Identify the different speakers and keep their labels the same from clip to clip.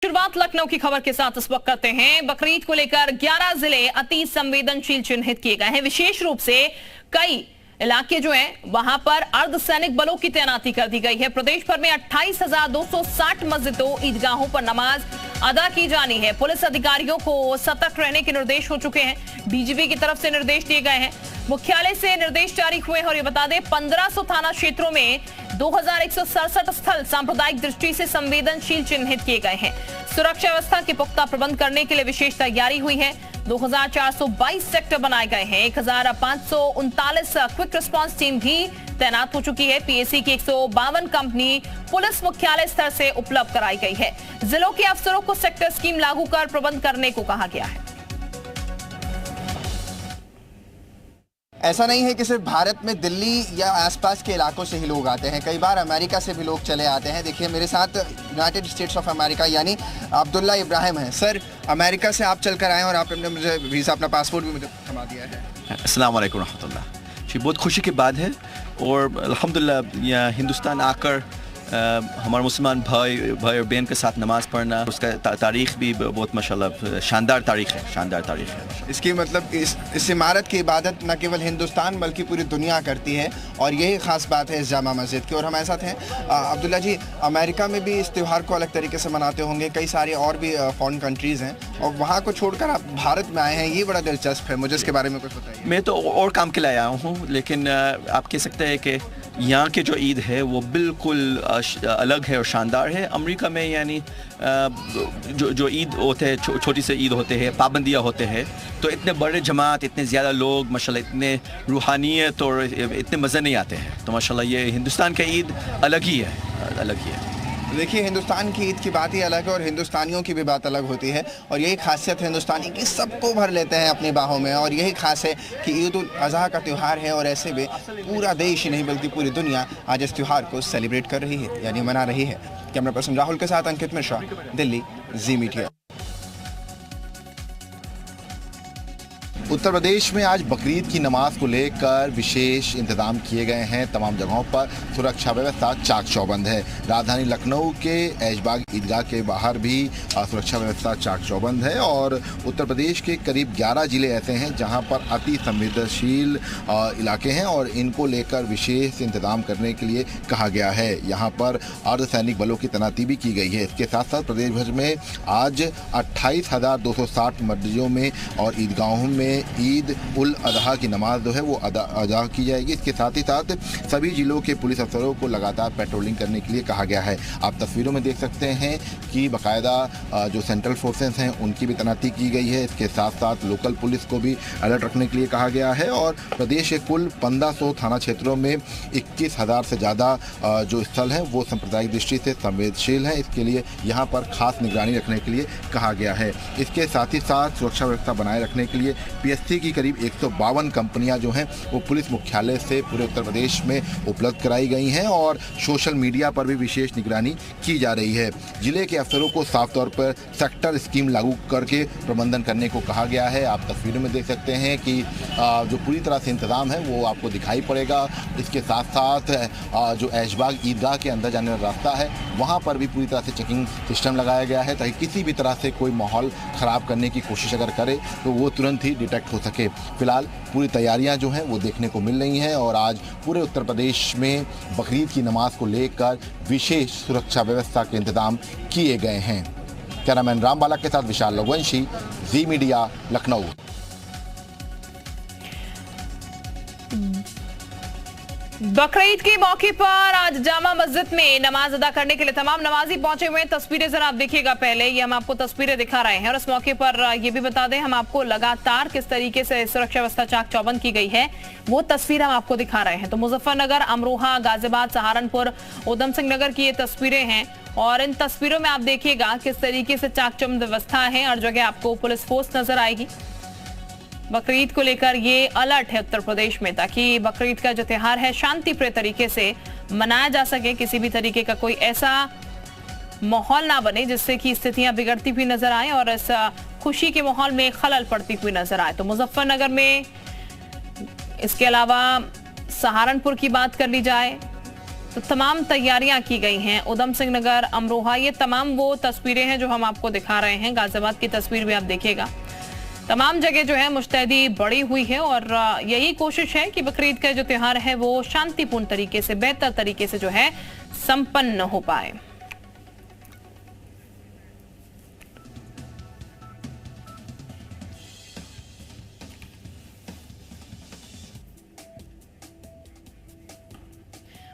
Speaker 1: शुरुआत लखनऊ की खबर के साथ इस वक्त करते हैं। बकरीद को लेकर 11 जिले अति संवेदनशील चिन्हित किए गए हैं। विशेष रूप से कई इलाके जो हैं वहां पर अर्धसैनिक बलों की तैनाती कर दी गई है। प्रदेश भर में 28,260 मस्जिदों ईदगाहों पर नमाज अदा की जानी है। पुलिस अधिकारियों को सतर्क रहने के निर्देश हो चुके हैं। डीजीपी की तरफ से निर्देश दिए गए हैं। मुख्यालय से निर्देश जारी हुए हैं और ये बता दें 1500 थाना क्षेत्रों में 2167 स्थल सांप्रदायिक दृष्टि से संवेदनशील चिन्हित किए गए हैं। सुरक्षा व्यवस्था के पुख्ता प्रबंध करने के लिए विशेष तैयारी हुई है। 2422 सेक्टर बनाए गए हैं। 1539 क्विक रिस्पांस टीम भी तैनात हो चुकी है। पीएसी की 152 कंपनी पुलिस मुख्यालय स्तर से उपलब्ध कराई गई है। जिलों के अफसरों को सेक्टर स्कीम लागू कर प्रबंध करने को कहा गया है।
Speaker 2: ऐसा नहीं है कि सिर्फ भारत में दिल्ली या आसपास के इलाकों से ही लोग आते हैं, कई बार अमेरिका से भी लोग चले आते हैं। देखिए मेरे साथ यूनाइटेड स्टेट्स ऑफ अमेरिका यानी अब्दुल्ला इब्राहिम है। सर, अमेरिका से आप चलकर आए हैं और आपने मुझे वीज़ा, अपना पासपोर्ट भी मुझे थमा दिया है।
Speaker 3: अस्सलाम वालेकुम रहमतुल्लाह जी। बहुत खुशी की बात है और अल्हम्दुलिल्लाह यहाँ हिंदुस्तान आकर हमारे मुसलमान भाई और बहन के साथ नमाज पढ़ना, उसका तारीख़ भी बहुत माशाल्लाह शानदार तारीख़ है।
Speaker 2: इसकी मतलब इस इमारत की इबादत न केवल हिंदुस्तान बल्कि पूरी दुनिया करती है और यही ख़ास बात है इस जामा मस्जिद की। और हमारे साथ हैं अब्दुल्ला जी। अमेरिका में भी इस त्यौहार को अलग तरीके से मनाते होंगे, कई सारे और भी फॉरेन कंट्रीज़ हैं और वहाँ को छोड़कर आप भारत में आए हैं, ये बड़ा दिलचस्प है। मुझे इसके बारे में कुछ बताइए।
Speaker 3: मैं तो और काम के लिए आया हूँ, लेकिन आप कह सकते हैं कि यहाँ के जो ईद है वो बिल्कुल अलग है और शानदार है। अमेरिका में यानी जो ईद होते हैं, छोटी से ईद होते हैं, पाबंदियाँ होते हैं, तो इतने बड़े जमात, इतने ज़्यादा लोग माशाल्लाह, इतने रूहानियत और इतने मज़े नहीं आते हैं। तो माशाल्लाह ये हिंदुस्तान का ईद अलग ही है।
Speaker 2: देखिए हिंदुस्तान की ईद की बात ही अलग है और हिंदुस्तानियों की भी बात अलग होती है और यही खासियत हिंदुस्तानी की, सबको भर लेते हैं अपनी बाहों में। और यही खास है कि ईद उल अज़हा का त्यौहार है और ऐसे में पूरा देश ही नहीं बल्कि पूरी दुनिया आज इस त्यौहार को सेलिब्रेट कर रही है, यानी मना रही है। कैमरा पर्सन राहुल के साथ अंकित मिश्रा, दिल्ली, जी मीडिया।
Speaker 4: उत्तर प्रदेश में आज बकरीद की नमाज को लेकर विशेष इंतजाम किए गए हैं। तमाम जगहों पर सुरक्षा व्यवस्था चाक चौबंद है। राजधानी लखनऊ के ऐशबाग ईदगाह के बाहर भी सुरक्षा व्यवस्था चाक चौबंद है और उत्तर प्रदेश के करीब 11 ज़िले ऐसे हैं जहां पर अति संवेदनशील इलाके हैं और इनको लेकर विशेष इंतजाम करने के लिए कहा गया है। यहाँ पर अर्धसैनिक बलों की तैनाती भी की गई है। इसके साथ साथ प्रदेश भर में आज 28,260 मस्जिदों में और ईदगाहों में ईद उल अज़हा की नमाज जो है वो अदा की जाएगी। इसके साथ ही साथ सभी जिलों के पुलिस अफसरों को लगातार पेट्रोलिंग करने के लिए कहा गया है। आप तस्वीरों में देख सकते हैं कि बाकायदा जो सेंट्रल फोर्सेस हैं उनकी भी तैनाती की गई है। इसके साथ साथ लोकल पुलिस को भी अलर्ट रखने के लिए कहा गया है और प्रदेश के कुल 1500 थाना क्षेत्रों में 21,000 से ज़्यादा जो स्थल हैं वो सांप्रदायिक दृष्टि से संवेदनशील हैं। इसके लिए यहाँ पर खास निगरानी रखने के लिए कहा गया है। इसके साथ ही साथ सुरक्षा व्यवस्था बनाए रखने के लिए पीएससी की करीब 152 कंपनियां जो हैं वो पुलिस मुख्यालय से पूरे उत्तर प्रदेश में उपलब्ध कराई गई हैं और सोशल मीडिया पर भी विशेष निगरानी की जा रही है। जिले के अफसरों को साफ तौर पर सेक्टर स्कीम लागू करके प्रबंधन करने को कहा गया है। आप तस्वीरों में देख सकते हैं कि जो पूरी तरह से इंतज़ाम है वो आपको दिखाई पड़ेगा। इसके साथ साथ जो ऐशबाग ईदगाह के अंदर जाने वाला रास्ता है वहाँ पर भी पूरी तरह से चेकिंग सिस्टम लगाया गया है ताकि किसी भी तरह से कोई माहौल ख़राब करने की कोशिश अगर करे तो वो तुरंत ही डिटेक्ट हो सके। फिलहाल पूरी तैयारियां जो हैं वो देखने को मिल रही हैं और आज पूरे उत्तर प्रदेश में बकरीद की नमाज को लेकर विशेष सुरक्षा व्यवस्था के इंतजाम किए गए हैं। कैमरामैन रामबाला के साथ विशाल रघुवंशी, जी मीडिया, लखनऊ।
Speaker 1: बकरीद के मौके पर आज जामा मस्जिद में नमाज अदा करने के लिए तमाम नमाजी पहुंचे हुए हैं। तस्वीरें जरा आप देखिएगा। पहले ये हम आपको तस्वीरें दिखा रहे हैं और इस मौके पर ये भी बता दें हम आपको लगातार किस तरीके से सुरक्षा व्यवस्था चाक चौबंद की गई है वो तस्वीर हम आपको दिखा रहे हैं। तो मुजफ्फरनगर, अमरोहा, गाजियाबाद, सहारनपुर, उधम सिंह नगर की ये तस्वीरें हैं और इन तस्वीरों में आप देखिएगा किस तरीके से चाक चौबंद व्यवस्था है। हर जगह आपको पुलिस फोर्स नजर आएगी। बकरीद को लेकर ये अलर्ट है उत्तर प्रदेश में ताकि बकरीद का जो त्योहार है शांतिप्रिय तरीके से मनाया जा सके। किसी भी तरीके का कोई ऐसा माहौल ना बने जिससे कि स्थितियां बिगड़ती हुई नजर आए और इस खुशी के माहौल में खलल पड़ती हुई नजर आए। तो मुजफ्फरनगर में, इसके अलावा सहारनपुर की बात कर ली जाए तो तमाम तैयारियां की गई हैं। उधम सिंह नगर, अमरोहा, ये तमाम वो तस्वीरें हैं जो हम आपको दिखा रहे हैं। गाजियाबाद की तस्वीर भी आप देखिएगा। तमाम जगह जो है मुस्तैदी बढ़ी हुई है और यही कोशिश है कि बकरीद का जो त्योहार है वो शांतिपूर्ण तरीके से, बेहतर तरीके से जो है संपन्न हो पाए।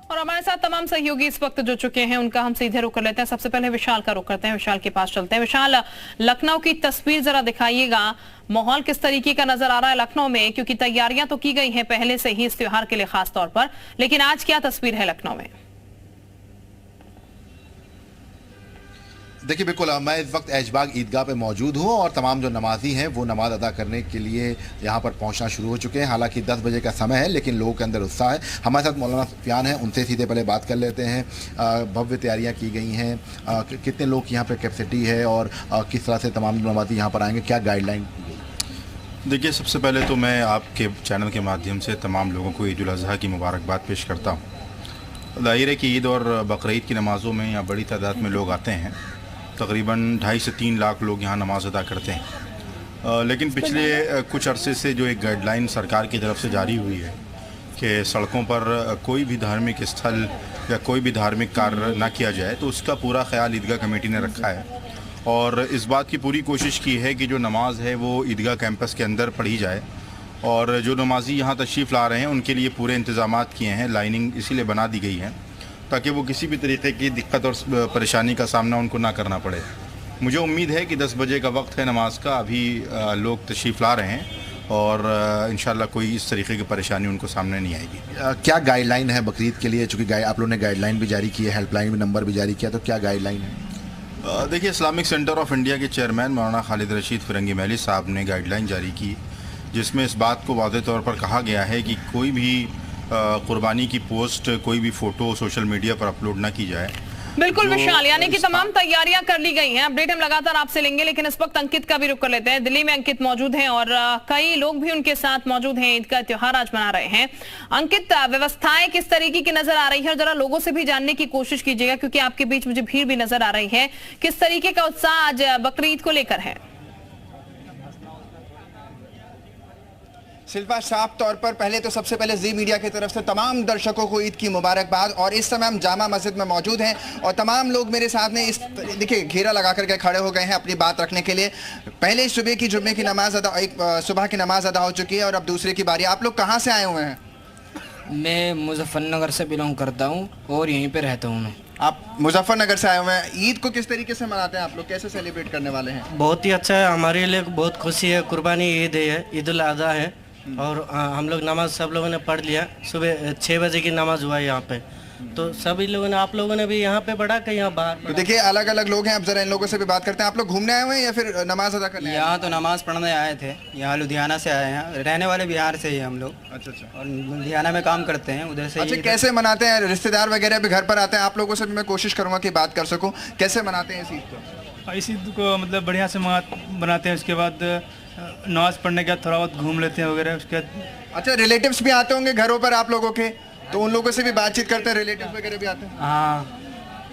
Speaker 1: और हमारे साथ तमाम सहयोगी इस वक्त जुड़ चुके हैं, उनका हम सीधे रुख कर लेते हैं। सबसे पहले विशाल का रुख करते हैं, विशाल के पास चलते हैं। विशाल, लखनऊ की तस्वीर जरा दिखाइएगा, माहौल किस तरीके का नजर आ रहा है लखनऊ में, क्योंकि तैयारियां तो की गई हैं पहले से ही इस त्योहार के लिए खास तौर पर, लेकिन आज क्या तस्वीर है लखनऊ में?
Speaker 4: देखिए बिल्कुल, मैं इस वक्त ऐशबाग ईदगाह पे मौजूद हूँ और तमाम जो नमाजी हैं वो नमाज अदा करने के लिए यहाँ पर पहुँचना शुरू हो चुके हैं। हालांकि 10 बजे का समय है, लेकिन लोगों के अंदर उत्साह है। हमारे साथ मौलाना सुफियान हैं, उनसे सीधे पहले बात कर लेते हैं। भव्य तैयारियाँ की गई हैं, कितने लोग यहाँ पर कैपेसिटी है और किस तरह से तमाम नमाजी यहाँ पर आएंगे, क्या गाइडलाइन की गई?
Speaker 5: देखिए, सबसे पहले तो मैं आपके चैनल के माध्यम से तमाम लोगों को ईद उल अज़हा की मुबारकबाद पेश करता हूँ। ज़ाहिर है कि ईद और बकरीद की नमाज़ों में यहाँ बड़ी तादाद में लोग आते हैं। तकरीबन 2.5 से 3 लाख लोग यहाँ नमाज़ अदा करते हैं। लेकिन पिछले कुछ अरसे से जो एक गाइडलाइन सरकार की तरफ से जारी हुई है कि सड़कों पर कोई भी धार्मिक स्थल या कोई भी धार्मिक कार्य ना किया जाए, तो उसका पूरा ख्याल ईदगाह कमेटी ने रखा है और इस बात की पूरी कोशिश की है कि जो नमाज है वो ईदगाह कैंपस के अंदर पढ़ी जाए। और जो नमाजी यहाँ तशरीफ़ ला रहे हैं उनके लिए पूरे इंतज़ामात किए हैं, लाइनिंग इसीलिए बना दी गई है ताकि वो किसी भी तरीके की दिक्कत और परेशानी का सामना उनको ना करना पड़े। मुझे उम्मीद है कि 10 बजे का वक्त है नमाज का, अभी लोग तशरीफ़ ला रहे हैं और इंशाल्लाह कोई इस तरीके की परेशानी उनको सामने नहीं आएगी।
Speaker 4: क्या गाइडलाइन है बकरीद के लिए? चूँकि आप लोगों ने गाइडलाइन भी जारी की है, हेल्पलाइन भी नंबर भी जारी किया, तो क्या गाइडलाइन है?
Speaker 5: देखिए, इस्लामिक सेंटर ऑफ इंडिया के चेयरमैन मौलाना खालिद रशीद फ़िरंगी महली साहब ने गाइडलाइन जारी की, जिसमें इस बात को वाज़ेह तौर पर कहा गया है कि कोई भी कुर्बानी की पोस्ट, कोई भी फ़ोटो सोशल मीडिया पर अपलोड ना की जाए।
Speaker 1: बिल्कुल विशाल, यानी कि तमाम तैयारियां कर ली गई हैं। अपडेट हम लगातार आपसे लेंगे, लेकिन इस वक्त अंकित का भी रुख कर लेते हैं। दिल्ली में अंकित मौजूद हैं और कई लोग भी उनके साथ मौजूद हैं, ईद का त्योहार आज मना रहे हैं। अंकित, व्यवस्थाएं किस तरीके की नजर आ रही है और जरा लोगों से भी जानने की कोशिश कीजिएगा, क्योंकि आपके बीच मुझे भीड़ भी नजर आ रही है। किस तरीके का उत्साह आज बकरीद को लेकर है?
Speaker 2: शिल्पा, साफ तौर पर पहले तो सबसे पहले जी मीडिया की तरफ से तमाम दर्शकों को ईद की मुबारकबाद। और इस समय हम जामा मस्जिद में मौजूद हैं और तमाम लोग मेरे साथ में इस देखिए घेरा लगा करके खड़े हो गए हैं अपनी बात रखने के लिए। पहले सुबह की जुम्मे की नमाज अदा, एक सुबह की नमाज अदा हो चुकी है और अब दूसरे की बारी। आप लोग कहाँ से आए हुए हैं?
Speaker 6: मैं मुजफ्फरनगर से बिलोंग करता हूँ और यहीं पे रहता हूँ मैं।
Speaker 2: आप मुजफ्फरनगर से आए हुए हैं। ईद को किस तरीके से मनाते हैं आप लोग, कैसे सेलिब्रेट करने वाले हैं?
Speaker 7: बहुत ही अच्छा है, हमारे लिए बहुत खुशी है। कुर्बानी ईद है, ईद उल अज़हा है और हम लोग नमाज सब लोगों ने पढ़ लिया। सुबह 6 बजे की नमाज हुआ है यहाँ पे, तो सभी लोगों ने, आप लोगों ने भी यहाँ पे पढ़ा कि यहाँ बाहर?
Speaker 2: तो देखिए अलग अलग लोग हैं, अब जरा इन लोगों से भी बात करते हैं। आप लोग घूमने आए हुए हैं या फिर नमाज अदा करने?
Speaker 8: यहाँ तो नमाज पढ़ने आए थे, यहाँ लुधियाना से आए हैं, रहने वाले बिहार से ही हम लोग।
Speaker 2: अच्छा।
Speaker 8: और लुधियाना में काम करते हैं, उधर से।
Speaker 2: अच्छा, कैसे मनाते हैं? रिश्तेदार वगैरह भी घर पर आते हैं? आप लोगों से भी मैं कोशिश करूंगा कि बात कर सकूं। कैसे मनाते हैं इस ईद को?
Speaker 9: इस ईद को मतलब बढ़िया से मनाते हैं। उसके बाद नमाज पढ़ने के बाद थोड़ा बहुत घूम लेते हैं वगैरह। उसके बाद
Speaker 2: अच्छा, रिलेटिव्स भी आते होंगे घरों पर आप लोगों के, तो उन लोगों से भी बातचीत करते हैं? रिलेटिव्स वगैरह भी आते हैं?
Speaker 9: हाँ,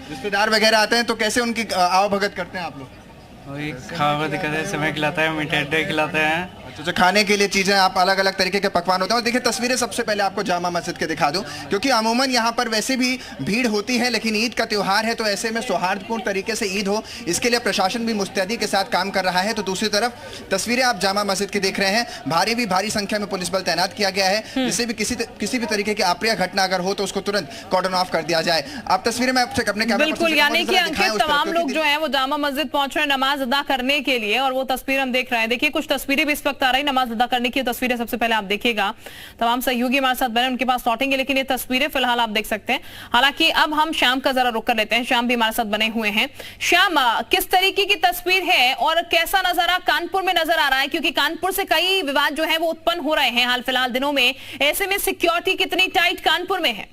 Speaker 2: रिश्तेदार वगैरह आते हैं, तो कैसे उनकी आवभगत करते हैं आप लोग?
Speaker 9: वही खावा दिक्कत है, समय खिलाता है, मिठाई खिलाते हैं।
Speaker 2: अच्छा, खाने के लिए चीज़ें, आप अलग अलग तरीके के पकवान होते हैं। और देखिए तस्वीरें सबसे पहले आपको जामा मस्जिद के दिखा दूं, क्योंकि अमूमन यहाँ पर वैसे भी भीड़ होती है, लेकिन ईद का त्यौहार है तो ऐसे में सौहार्दपूर्ण तरीके से ईद हो, इसके लिए प्रशासन भी मुस्तैदी के साथ काम कर रहा है। तो दूसरी तरफ तस्वीरें आप जामा मस्जिद की देख रहे हैं, भारी संख्या में पुलिस बल तैनात किया गया है, जिससे भी किसी भी तरीके की अप्रिय घटना अगर हो तो उसको तुरंत कॉर्डन ऑफ कर दिया जाए। आप तस्वीरें में अपने
Speaker 1: बिल्कुल, यानी कि अंकित तमाम लोग जो है वो जामा मस्जिद पहुंच रहे हैं नमाज अदा करने के लिए, और वो तस्वीर हम देख रहे हैं। देखिए कुछ तस्वीरें भी इस वक्त आ रही नमाज अदा करने की तस्वीरें। सबसे पहले आप देखिएगा, तमाम सहयोगी हमारे साथ बने, उनके पास लौटेंगे, लेकिन ये तस्वीरें फिलहाल आप देख सकते हैं। हालांकि अब हम शाम का जरा रुक कर लेते हैं। शाम भी हमारे साथ बने हुए हैं। शाम, किस तरीके की तस्वीर है और कैसा नजारा कानपुर में नजर आ रहा है? क्योंकि कानपुर से कई विवाद जो है वो उत्पन्न हो रहे हैं हाल फिलहाल दिनों में, ऐसे में सिक्योरिटी कितनी टाइट कानपुर में है?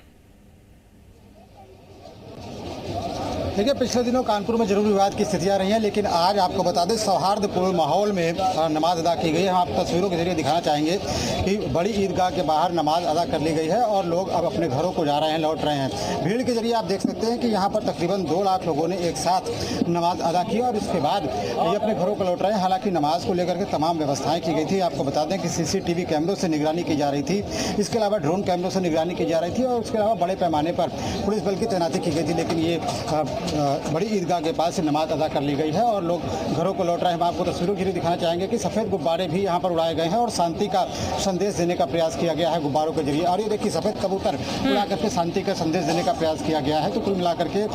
Speaker 10: देखिए, पिछले दिनों कानपुर में जरूर विवाद की स्थितियां रही हैं, लेकिन आज आपको बता दें सौहार्दपूर्ण माहौल में नमाज अदा की गई है। हम आप तस्वीरों के जरिए दिखाना चाहेंगे कि बड़ी ईदगाह के बाहर नमाज अदा कर ली गई है और लोग अब अपने घरों को जा रहे हैं, लौट रहे हैं। भीड़ के जरिए आप देख सकते हैं कि यहाँ पर तकरीबन 2 लाख लोगों ने एक साथ नमाज अदा की और इसके बाद ये अपने घरों को लौट रहे हैं। हालांकि नमाज को लेकर के तमाम व्यवस्थाएँ की गई थी। आपको बता दें कि CCTV कैमरों से निगरानी की जा रही थी, इसके अलावा ड्रोन कैमरों से निगरानी की जा रही थी और उसके अलावा बड़े पैमाने पर पुलिस बल की तैनाती की गई थी। लेकिन ये बड़ी ईदगाह के पास से नमाज अदा कर ली गई है और लोग घरों को लौट रहे हैं। हम आपको तस्वीरों के लिए दिखाना चाहेंगे कि सफ़ेद गुब्बारे भी यहाँ पर उड़ाए गए हैं और शांति का संदेश देने का प्रयास किया गया है गुब्बारों के जरिए। और ये देखिए, सफ़ेद कबूतर उड़ा करके शांति का संदेश देने का प्रयास किया गया है। तो कुल मिलाकर के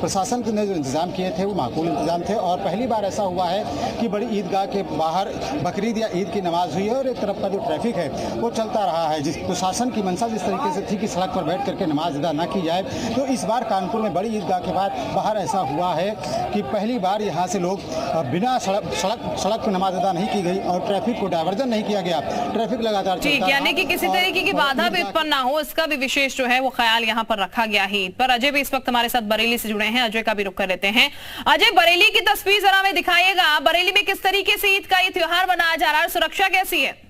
Speaker 10: प्रशासन ने जो इंतजाम किए थे वो माकूल इंतजाम थे और पहली बार ऐसा हुआ है कि बड़ी ईदगाह के बाहर बकरीद या ईद की नमाज हुई है और एक तरफ का जो ट्रैफिक है वो चलता रहा है। जिस प्रशासन की मंशा जिस तरीके से थी कि सड़क पर बैठ करके नमाज अदा न की जाए, तो इस बार कानपुर में बड़ी ईदगाह के बाद बाहर ऐसा हुआ है कि पहली बार यहाँ से लोग बिना सड़क पर नमाज अदा नहीं की गई और ट्रैफिक को डायवर्जन नहीं किया गया। ट्रैफिक लगातार
Speaker 1: ठीक, यानी कि किसी तरीके की बाधा भी उत्पन्न ना हो, इसका भी विशेष जो है वो ख्याल यहाँ पर रखा गया है। ईद पर अजय भी इस वक्त हमारे साथ बरेली से जुड़े हैं, अजय का भी रुख कर लेते हैं। अजय, बरेली की तस्वीर जरा हमें दिखाइएगा। बरेली में किस तरीके से ईद का ये त्योहार मनाया जा रहा है, सुरक्षा कैसी है?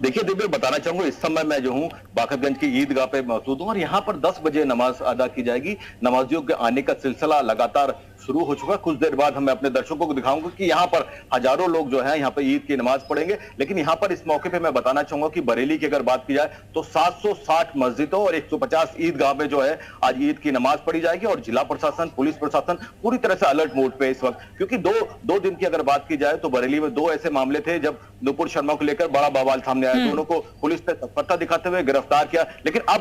Speaker 11: देखिए दिव्य, बताना चाहूंगा इस समय मैं जो हूँ बाकरगंज की ईदगाह पे मौजूद हूँ और यहाँ पर 10 बजे नमाज अदा की जाएगी। नमाजियों के आने का सिलसिला लगातार शुरू हो चुका। कुछ देर बाद मैं अपने दर्शकों को दिखाऊंगा कि यहाँ पर हजारों लोग जो है यहाँ पर ईद की नमाज पढ़ेंगे। लेकिन यहाँ पर इस मौके पे मैं बताना चाहूंगा कि बरेली की अगर बात की जाए तो 760 मस्जिदों और 150 ईदगाह में जो है आज ईद की नमाज पढ़ी जाएगी और जिला प्रशासन, पुलिस प्रशासन पूरी तरह से अलर्ट मोड पे इस वक्त, क्योंकि दो दिन की अगर बात की जाए तो बरेली में 2 ऐसे मामले थे जब नुपुर शर्मा को लेकर बड़ा बवाल सामने आया। दोनों को पुलिस ने तत्परता दिखाते हुए गिरफ्तार किया। लेकिन अब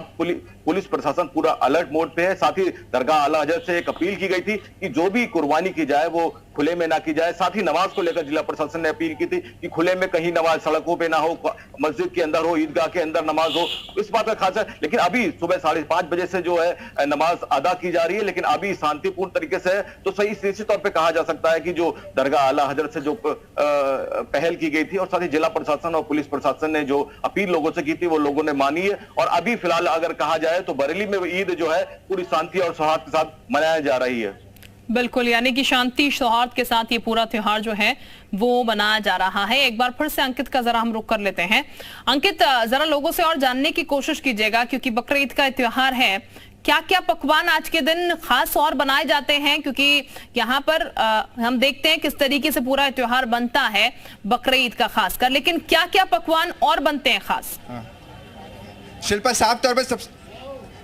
Speaker 11: पुलिस प्रशासन पूरा अलर्ट मोड पे है। साथ ही दरगाह आला हजरत से एक अपील की गई थी कि जो भी कुर्बानी की जाए वो खुले में ना की जाए। साथ ही नमाज को लेकर जिला प्रशासन ने अपील की थी कि खुले में कहीं नमाज सड़कों पे ना हो, मस्जिद के अंदर हो, ईदगाह के अंदर नमाज हो, इस बात का खास है। लेकिन अभी सुबह 5:30 बजे से जो है नमाज अदा की जा रही है, लेकिन अभी शांतिपूर्ण तरीके से है। तो सही निश्चित तौर पे कहा जा सकता है कि जो दरगाह आला हजरत से जो पहल की गई थी और साथ ही जिला प्रशासन और पुलिस प्रशासन ने जो अपील लोगों से की थी वो लोगों ने मानी है। और अभी फिलहाल अगर कहा जाए तो बरेली में ईद जो है पूरी शांति और सौहार्द के साथ मनाया जा रही है।
Speaker 1: बिल्कुल, यानी कि शांति सौहार्द के साथ ये पूरा त्योहार जो है वो मनाया जा रहा है। एक बार फिर से अंकित का जरा हम रुख कर लेते हैं। अंकित, जरा लोगों से और जानने की कोशिश कीजिएगा, क्योंकि बकरीद का त्योहार है, क्या क्या पकवान आज के दिन खास और बनाए जाते हैं? क्योंकि यहाँ पर हम देखते हैं किस तरीके से पूरा त्योहार बनता है बकरीद का खासकर, लेकिन क्या क्या पकवान और बनते हैं खास?
Speaker 2: शिल्पा, साफ तौर पर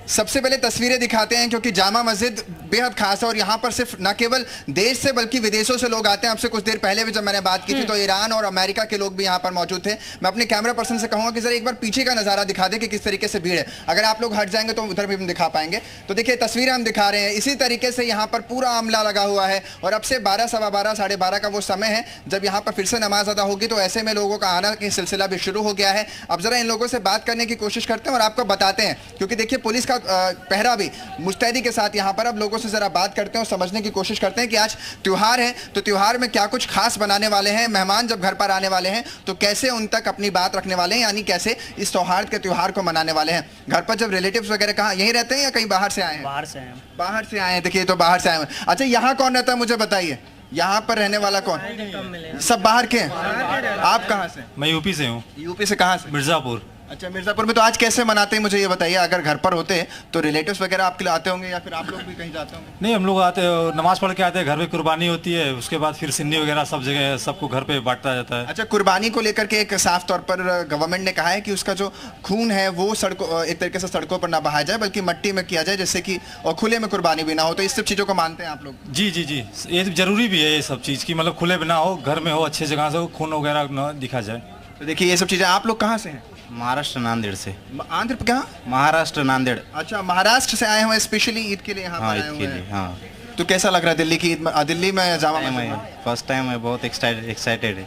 Speaker 2: सबसे पहले तस्वीरें दिखाते हैं, क्योंकि जामा मस्जिद बेहद खास है और यहाँ पर सिर्फ न केवल देश से बल्कि विदेशों से लोग आते हैं। आपसे कुछ देर पहले भी जब मैंने बात की थी तो ईरान और अमेरिका के लोग भी यहाँ पर मौजूद थे। मैं अपने कैमरा पर्सन से कहूँगा कि जरा एक बार पीछे का नज़ारा दिखा दें कि किस तरीके से भीड़ है। अगर आप लोग हट जाएंगे तो उधर भी हम दिखा पाएंगे। तो देखिए, तस्वीरें हम दिखा रहे हैं। इसी तरीके से यहाँ पर पूरा अमला लगा हुआ है और अब से 12, सवा 12, 12:30 का वो समय है जब यहाँ पर फिर से नमाज अदा होगी। तो ऐसे में लोगों का आना का सिलसिला भी शुरू हो गया है। अब जरा इन लोगों से बात करने की कोशिश करते हैं और आपको बताते हैं, क्योंकि देखिए पुलिस का पहरा भी मुस्तैदी के साथ यहाँ पर। अब लोगों से जरा बात करते हैं और समझने की कोशिश करते हैं कि आज त्योहार है तो त्योहार में क्या कुछ खास बनाने वाले हैं। मेहमान जब घर पर आने वाले हैं तो कैसे उन तक अपनी बात रखने वाले हैं, यानी कैसे इस सौहार्द के त्योहार को मनाने वाले हैं। घर पर जब रिलेटिव्स वगैरह कहाँ यहीं रहते हैं या कहीं बाहर से आए हैं?
Speaker 6: बाहर से आए हैं।
Speaker 2: बाहर से आए हैं। देखिए, तो बाहर से आए हैं। अच्छा, यहाँ कौन रहता है मुझे बताइए? यहाँ पर रहने वाला कौन? सब बाहर के हैं। आप कहाँ से?
Speaker 12: मैं यूपी से हूँ।
Speaker 2: यूपी से कहाँ से?
Speaker 12: मिर्ज़ापुर।
Speaker 2: अच्छा, मिर्ज़ापुर में। तो आज कैसे मनाते हैं मुझे ये बताइए। अगर घर पर होते तो रिलेटिव्स वगैरह आपके लिए आते होंगे या फिर आप लोग भी कहीं जाते होंगे?
Speaker 12: नहीं, हम लोग आते नमाज पढ़ के आते हैं, घर में कुर्बानी होती है, उसके बाद फिर सिन्नी वगैरह सब जगह सबको घर पे बांटा जाता है।
Speaker 2: अच्छा, कुर्बानी को लेकर के एक साफ तौर पर गवर्नमेंट ने कहा है कि उसका जो खून है वो सड़कों एक तरीके से सड़कों पर ना बहाया जाए बल्कि मिट्टी में किया जाए, जिससे कि और खुले में कुर्बानी भी ना हो। तो इस सब चीज़ों को मानते हैं आप लोग?
Speaker 12: जी जी जी, ये जरूरी भी है ये सब चीज़ की, मतलब खुले में ना हो, घर में हो, अच्छे जगह से खून वगैरह न दिखा जाए।
Speaker 2: तो देखिए ये सब चीज़ें। आप लोग कहाँ से हैं?
Speaker 8: महाराष्ट्र नांदेड़ से।
Speaker 2: आंध्र कहाँ?
Speaker 8: महाराष्ट्र नांदेड़।
Speaker 2: अच्छा, महाराष्ट्र से आए हुए स्पेशली ईद के लिए यहाँ पर आए हुए हैं।
Speaker 8: हाँ।
Speaker 2: तो कैसा लग रहा है दिल्ली की ईद में? दिल्ली में जामा मस्जिद
Speaker 8: फर्स्ट टाइम है, बहुत एक्साइटेड है।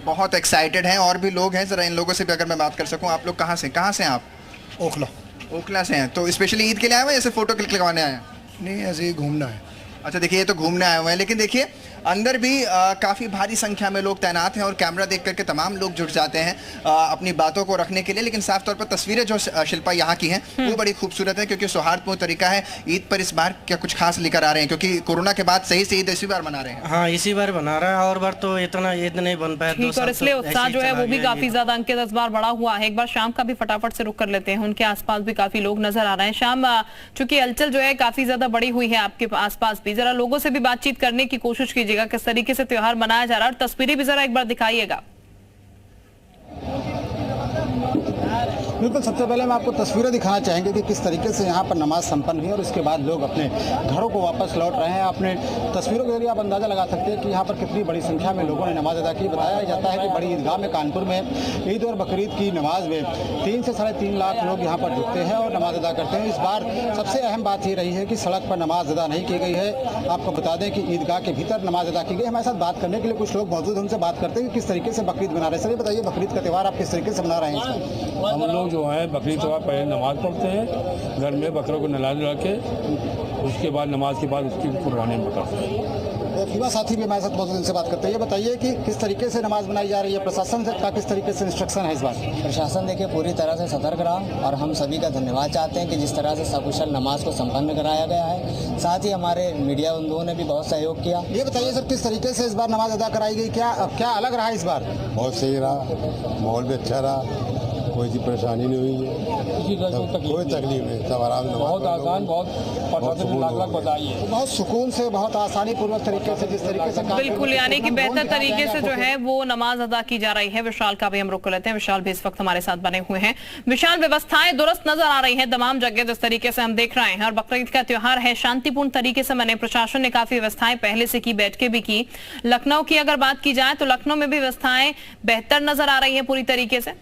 Speaker 2: बहुत एक्साइटेड हैं। और भी लोग हैं, जरा इन लोगों से भी अगर मैं बात कर सकूँ। आप लोग कहाँ से हैं आप?
Speaker 10: ओखला।
Speaker 2: ओखला से हैं। तो स्पेशली ईद के लिए आए हुए हैं या सिर्फ फोटो क्लिक लगवाने आए हैं?
Speaker 10: नहीं, ऐसे ही घूमना है।
Speaker 2: अच्छा, देखिए ये तो घूमने आए हुए हैं। लेकिन देखिए अंदर भी काफ़ी भारी संख्या में लोग तैनात हैं और कैमरा देख करके तमाम लोग जुट जाते हैं अपनी बातों को रखने के लिए। लेकिन साफ तौर पर तस्वीरें जो शिल्पा यहाँ की हैं वो बड़ी खूबसूरत है, क्योंकि सौहार्दपूर्ण तरीका है। ईद पर इस बार क्या कुछ खास लेकर आ रहे हैं, क्योंकि कोरोना के बाद सही से ईद इसी बार मना रहे हैं?
Speaker 7: हाँ, इसी बार बना रहा है, और बार तो इतना ईद नहीं बन पाया,
Speaker 1: और इसलिए उत्साह जो है वो भी काफी ज्यादा अंकित इस बार बढ़ा हुआ है। एक बार शाम का भी फटाफट से रुक कर लेते हैं, उनके आसपास भी काफी लोग नजर आ रहे हैं। शाम, चूंकि हलचल जो है काफी ज्यादा बड़ी हुई है आपके आसपास भी, जरा लोगों से भी बातचीत करने की कोशिश कीजिएगा, किस तरीके से त्योहार मनाया जा रहा है, और तस्वीरें भी जरा एक बार दिखाइएगा।
Speaker 10: बिल्कुल, सबसे पहले हम आपको तस्वीरें दिखाना चाहेंगे कि किस तरीके से यहाँ पर नमाज संपन्न हुई और उसके बाद लोग अपने घरों को वापस लौट रहे हैं। अपने तस्वीरों के जरिए आप अंदाज़ा लगा सकते हैं कि यहाँ पर कितनी बड़ी संख्या में लोगों ने नमाज अदा की। बताया जाता है कि बड़ी ईदगाह में कानपुर में ईद और बकरीद की नमाज में 3 से 3.5 लाख लोग यहाँ पर जुटते हैं और नमाज अदा करते हैं। इस बार सबसे अहम बात ये रही है कि सड़क पर नमाज अदा नहीं की गई है। आपको बता दें कि ईदगाह के भीतर नमाज अदा की गई। हमारे साथ बात करने के लिए कुछ लोग मौजूद हैं, उनसे बात करते हैं कि किस तरीके से बकरीद मना रहे हैं। सर, ये बताइए, बकरीद का त्यौहार आप किस तरीके से मना रहे हैं?
Speaker 13: हम लोग जो है बकरीद पहले नमाज पढ़ते हैं घर में, बकरों को नहला धुला के, उसके बाद नमाज के बाद उसकी कुर्बानी करते हैं।
Speaker 10: युवा साथी भी हमारे साथ मौजूद, उनसे बात करते हैं। ये बताइए कि किस तरीके से नमाज मनाई जा रही है, प्रशासन का किस तरीके से इंस्ट्रक्शन है इस बार?
Speaker 14: प्रशासन देखिए पूरी तरह से सतर्क रहा और हम सभी का धन्यवाद चाहते हैं कि जिस तरह से सकुशल नमाज को संपन्न कराया गया है। साथ ही हमारे मीडिया बंधुओं ने भी बहुत सहयोग किया।
Speaker 10: ये बताइए सर, किस तरीके से इस बार नमाज अदा कराई गई, क्या अलग रहा इस बार?
Speaker 15: बहुत सही रहा, माहौल भी अच्छा रहा, कोई सी परेशानी नहीं हुई है, कोई तकलीफ नहीं, सब आराम से,
Speaker 13: बहुत आसान, बहुत बधाई है,
Speaker 10: बहुत सुकून से, बहुत आसानी पूर्वक तरीके से, जिस तरीके से
Speaker 1: बिल्कुल, यानी कि बेहतर तरीके से जो है वो नमाज अदा की जा रही है। विशाल का भी हम रुक लेते हैं। विशाल भी इस वक्त हमारे साथ बने हुए हैं। विशाल, व्यवस्थाएं दुरुस्त नजर आ रही है तमाम जगह, जिस तरीके से हम देख रहे हैं, और बकरीद का त्योहार है, शांतिपूर्ण तरीके से मने। प्रशासन ने काफी व्यवस्थाएं पहले से की, बैठकें भी की। लखनऊ की अगर बात की जाए तो लखनऊ में भी व्यवस्थाएं बेहतर नजर आ रही है पूरी तरीके से।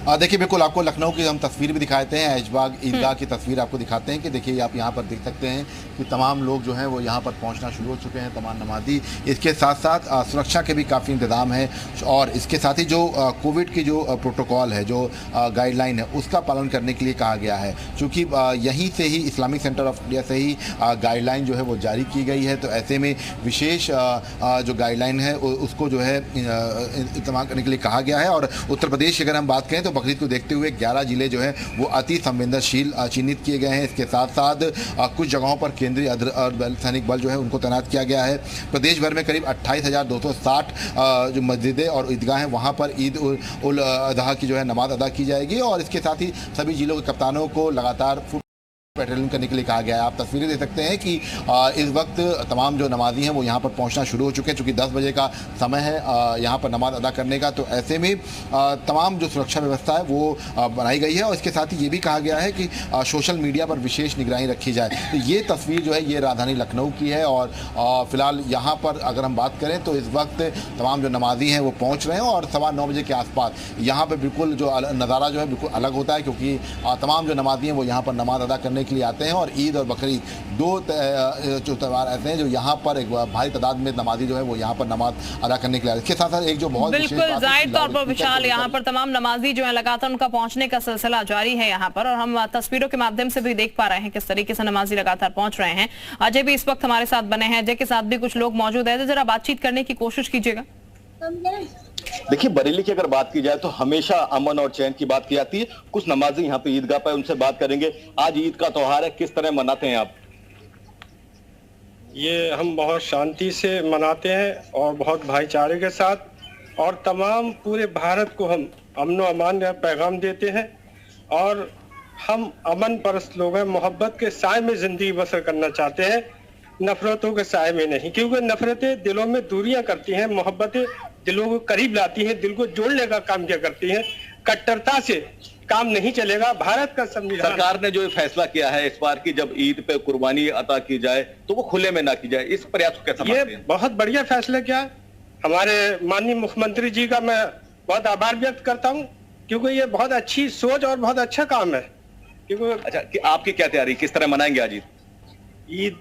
Speaker 4: देखिए, बिल्कुल आपको लखनऊ की हम तस्वीर भी दिखाते हैं, ऐशबाग ईदगाह की तस्वीर आपको दिखाते हैं कि देखिए आप यहाँ पर देख सकते हैं कि तमाम लोग जो हैं वो यहाँ पर पहुँचना शुरू हो चुके हैं, तमाम नमाजी। इसके साथ साथ सुरक्षा के भी काफ़ी इंतजाम है, और इसके साथ ही जो कोविड की जो प्रोटोकॉल है, जो गाइडलाइन है, उसका पालन करने के लिए कहा गया है। चूँकि यहीं से ही इस्लामिक सेंटर ऑफ इंडिया से ही गाइडलाइन जो है वो जारी की गई है, तो ऐसे में विशेष जो गाइडलाइन है उसको जो है इस्तेमाल करने के लिए कहा गया है। और उत्तर प्रदेश की अगर हम बात करें तो बकरीद को देखते हुए 11 जिले जो हैं वो अति संवेदनशील चिन्हित किए गए हैं। इसके साथ साथ कुछ जगहों पर केंद्रीय अर्धसैनिक बल जो है उनको तैनात किया गया है। प्रदेश भर में करीब 28,260 जो मस्जिदें और ईदगाह हैं वहाँ पर ईद उल अजहा की जो है नमाज अदा की जाएगी, और इसके साथ ही सभी जिलों के कप्तानों को लगातार पेट्रोलिंग करने के लिए कहा गया है। आप तस्वीरें देख सकते हैं कि इस वक्त तमाम जो नमाजी हैं वो यहाँ पर पहुँचना शुरू हो चुके हैं, चूँकि 10 बजे का समय है यहाँ पर नमाज अदा करने का। तो ऐसे में तमाम जो सुरक्षा व्यवस्था है वो बनाई गई है, और इसके साथ ही ये भी कहा गया है कि सोशल मीडिया पर विशेष निगरानी रखी जाए। तो ये तस्वीर जो है ये राजधानी लखनऊ की है, और फिलहाल यहाँ पर अगर हम बात करें तो इस वक्त तमाम जो नमाजी हैं वो पहुँच रहे हैं, और 9:15 बजे के आसपास यहाँ पर बिल्कुल जो नज़ारा जो है बिल्कुल अलग होता है, क्योंकि तमाम जो नमाजी हैं वो यहाँ पर नमाज अदा करने के लिए आते हैं। और ईद और बकरीद दो जो त्यौहार ऐसे हैं जो यहाँ पर एक भारी तादाद में नमाजी जो है वो यहाँ पर नमाज अदा करने के लिए। इसके साथ साथ एक जो बहुत
Speaker 1: बिल्कुल जाहिर तौर पर विशाल, यहाँ पर तमाम नमाजी जो है लगातार उनका पहुंचने का सिलसिला जारी है यहाँ पर, और हम तस्वीरों के माध्यम से भी देख पा रहे हैं किस तरीके से नमाजी लगातार पहुंच रहे हैं। अजय भी इस वक्त हमारे साथ बने हैं, अजय के साथ भी कुछ लोग मौजूद है, तो जरा बातचीत करने की कोशिश कीजिएगा।
Speaker 11: देखिए, बरेली की अगर बात की जाए तो हमेशा अमन और चैन की बात की जाती है। कुछ नमाजी यहाँ पे ईदगाह पर, उनसे बात करेंगे। आज ईद का त्योहार है, किस तरह मनाते हैं आप?
Speaker 16: ये हम बहुत शांति से मनाते हैं और बहुत भाईचारे के साथ, और तमाम पूरे भारत को हम अमन और अमान का पैगाम देते हैं, और हम अमन परस्त लोग हैं, मोहब्बत के साए में जिंदगी बसर करना चाहते हैं, नफरतों के साए में नहीं। क्योंकि नफरतें दिलों में दूरियां करती हैं, मोहब्बतें दिलों को करीब लाती हैं, दिल को जोड़ने का काम क्या करती हैं। कट्टरता से काम नहीं चलेगा। भारत का संविधान,
Speaker 11: सरकार ने जो फैसला किया है इस बार की जब ईद पे कुर्बानी अता की जाए तो वो खुले में ना की जाए, इस प्रयास को कैसा मानते हैं?
Speaker 16: ये बहुत बढ़िया फैसला किया हमारे माननीय मुख्यमंत्री जी का, मैं बहुत आभार व्यक्त करता हूँ, क्योंकि ये बहुत अच्छी सोच और बहुत अच्छा काम है। क्योंकि
Speaker 11: अच्छा, कि आपकी क्या तैयारी, किस तरह मनाएंगे आज
Speaker 17: ईद?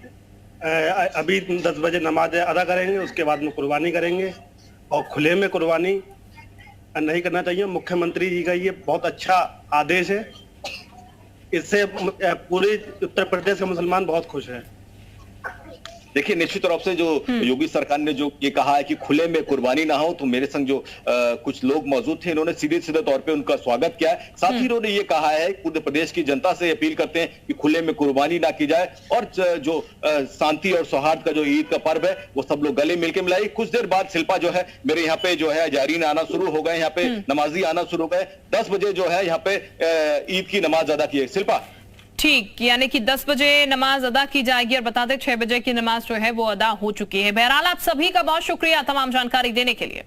Speaker 17: अभी 10 बजे नमाज अदा करेंगे, उसके बाद में कुर्बानी करेंगे, और खुले में कुर्बानी नहीं करना चाहिए। मुख्यमंत्री जी का ये बहुत अच्छा आदेश है, इससे पूरे उत्तर प्रदेश के मुसलमान बहुत खुश हैं।
Speaker 11: देखिए निश्चित तौर से जो योगी सरकार ने जो ये कहा है कि खुले में कुर्बानी ना हो, तो मेरे संग जो कुछ लोग मौजूद थे, इन्होंने सीधे सीधे तौर पे उनका स्वागत किया है। साथ ही इन्होंने ये कहा है पूरे प्रदेश की जनता से अपील करते हैं कि खुले में कुर्बानी ना की जाए और जो शांति और सौहार्द का जो ईद का पर्व है वो सब लोग गले मिलकर मिलाए। कुछ देर बाद शिल्पा जो है मेरे यहाँ पे जो है जायरीन आना शुरू हो गए, यहाँ पे नमाजी आना शुरू हो गए। 10 बजे जो है यहाँ पे ईद की नमाज अदा की है। शिल्पा
Speaker 1: ठीक, यानी कि 10 बजे नमाज अदा की जाएगी और बता दें 6 बजे की नमाज जो है वो अदा हो चुकी है। बहरहाल आप सभी का बहुत शुक्रिया तमाम जानकारी देने के लिए।